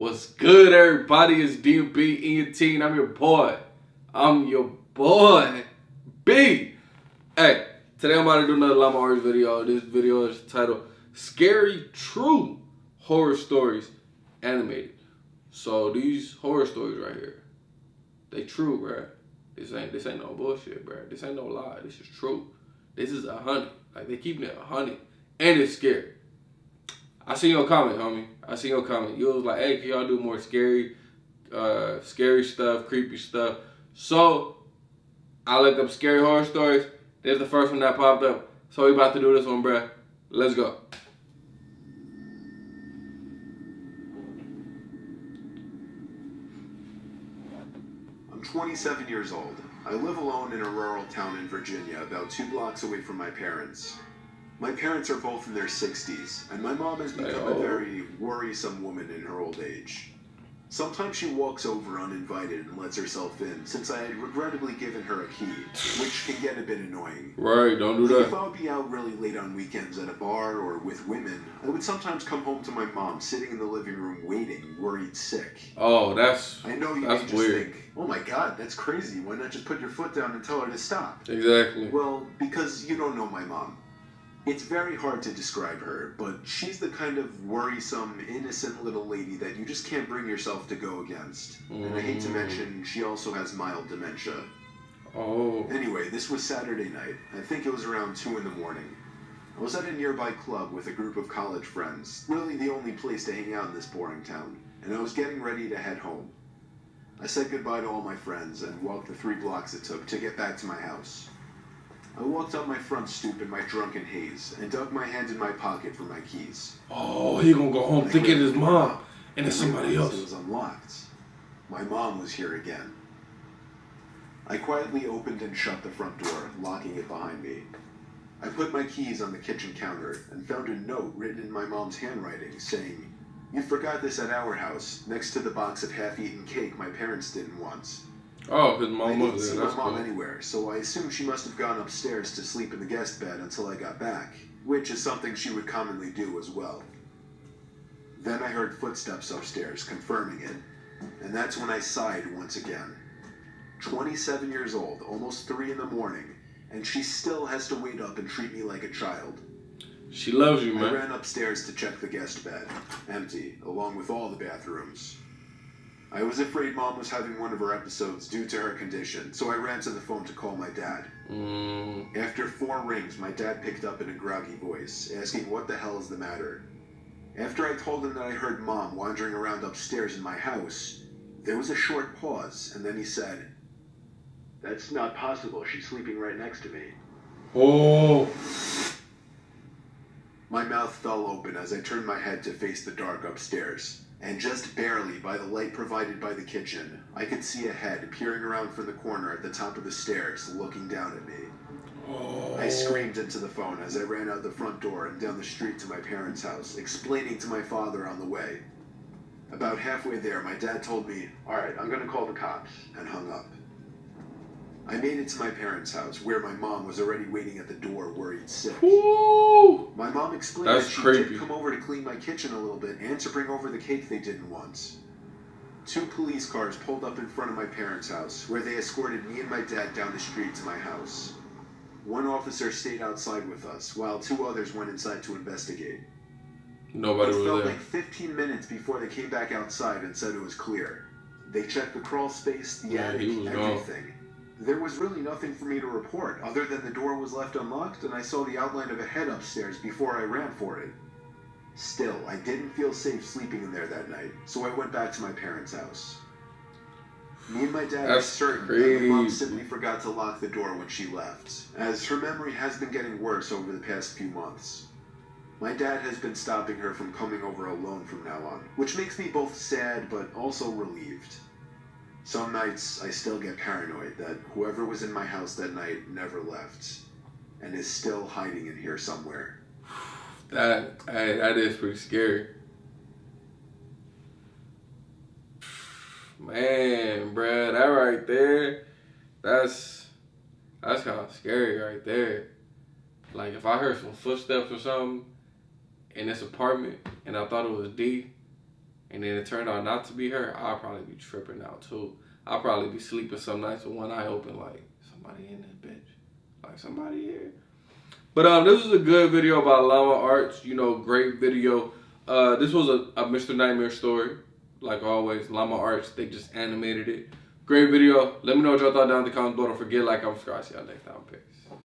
What's good, everybody? It's DB in your team. I'm your boy. B. Hey, today I'm about to do another Llama Horrors video. This video is titled Scary True Horror Stories Animated. So these horror stories right here, they true, bruh. This ain't no bullshit, bruh. This ain't no lie. This is true. This is 100. Like, they keeping it 100. And it's scary. I seen your comment, homie. I seen your comment. You was like, hey, can y'all do more scary stuff, creepy stuff? So, I looked up scary horror stories. There's the first one that popped up. So, we about to do this one, bruh. Let's go. I'm 27 years old. I live alone in a rural town in Virginia, about 2 blocks away from my parents. My parents are both in their 60s, and my mom has become a very worrisome woman in her old age. Sometimes she walks over uninvited and lets herself in, since I had regrettably given her a key, which can get a bit annoying. Right, don't do that. If I would be out really late on weekends at a bar or with women, I would sometimes come home to my mom sitting in the living room waiting, worried sick. Oh, I know you may just weird. think, oh my god, that's crazy, why not just put your foot down and tell her to stop? Exactly. Well, because you don't know my mom. It's very hard to describe her, but she's the kind of worrisome, innocent little lady that you just can't bring yourself to go against. And I hate to mention, she also has mild dementia. Oh. Anyway, this was Saturday night. I think it was around 2 in the morning. I was at a nearby club with a group of college friends, really the only place to hang out in this boring town, and I was getting ready to head home. I said goodbye to all my friends and walked the 3 blocks it took to get back to my house. I walked up my front stoop in my drunken haze and dug my hand in my pocket for my keys. Oh, he gonna go home thinking it's mom and it's somebody else. It was unlocked. My mom was here again. I quietly opened and shut the front door, locking it behind me. I put my keys on the kitchen counter and found a note written in my mom's handwriting saying, "You forgot this at our house, next to the box of half-eaten cake my parents didn't want." Oh, his mom I didn't was see there. my mom anywhere, so I assumed she must have gone upstairs to sleep in the guest bed until I got back, which is something she would commonly do as well. Then I heard footsteps upstairs, confirming it, and that's when I sighed once again. 27 years old, almost 3 in the morning, and she still has to wait up and treat me like a child. She loves you, man. I ran upstairs to check the guest bed, empty, along with all the bathrooms. I was afraid Mom was having one of her episodes due to her condition, so I ran to the phone to call my dad. After 4 rings, my dad picked up in a groggy voice, asking what the hell is the matter. After I told him that I heard Mom wandering around upstairs in my house, there was a short pause, and then he said, "That's not possible, she's sleeping right next to me." Oh. My mouth fell open as I turned my head to face the dark upstairs. And just barely by the light provided by the kitchen, I could see a head peering around from the corner at the top of the stairs, looking down at me. Oh. I screamed into the phone as I ran out the front door and down the street to my parents' house, explaining to my father on the way. About halfway there, my dad told me, "All right, I'm gonna call the cops," and hung up. I made it to my parents' house, where my mom was already waiting at the door, worried sick. Ooh. My mom explained that she did come over to clean my kitchen a little bit and to bring over the cake they didn't want. 2 police cars pulled up in front of my parents' house, where they escorted me and my dad down the street to my house. 1 officer stayed outside with us, while 2 others went inside to investigate. Nobody was there. It felt like 15 minutes before they came back outside and said it was clear. They checked the crawl space, the attic, everything. There was really nothing for me to report, other than the door was left unlocked and I saw the outline of a head upstairs before I ran for it. Still, I didn't feel safe sleeping in there that night, so I went back to my parents' house. Me and my dad are certain that my mom simply forgot to lock the door when she left, as her memory has been getting worse over the past few months. My dad has been stopping her from coming over alone from now on, which makes me both sad but also relieved. Some nights, I still get paranoid that whoever was in my house that night never left, and is still hiding in here somewhere. That is pretty scary. Man, bruh, that right there, that's kind of scary right there. Like, if I heard some footsteps or something in this apartment, and I thought it was D, and then it turned out not to be her, I'll probably be tripping out too. I'll probably be sleeping some nights with one eye open, like, somebody in this bitch. Like, somebody here. But this was a good video about Llama Arts. You know, great video. This was a Mr. Nightmare story. Like always, Llama Arts, they just animated it. Great video. Let me know what y'all thought down in the comments below. Don't forget, like, subscribe. See y'all next time. Peace.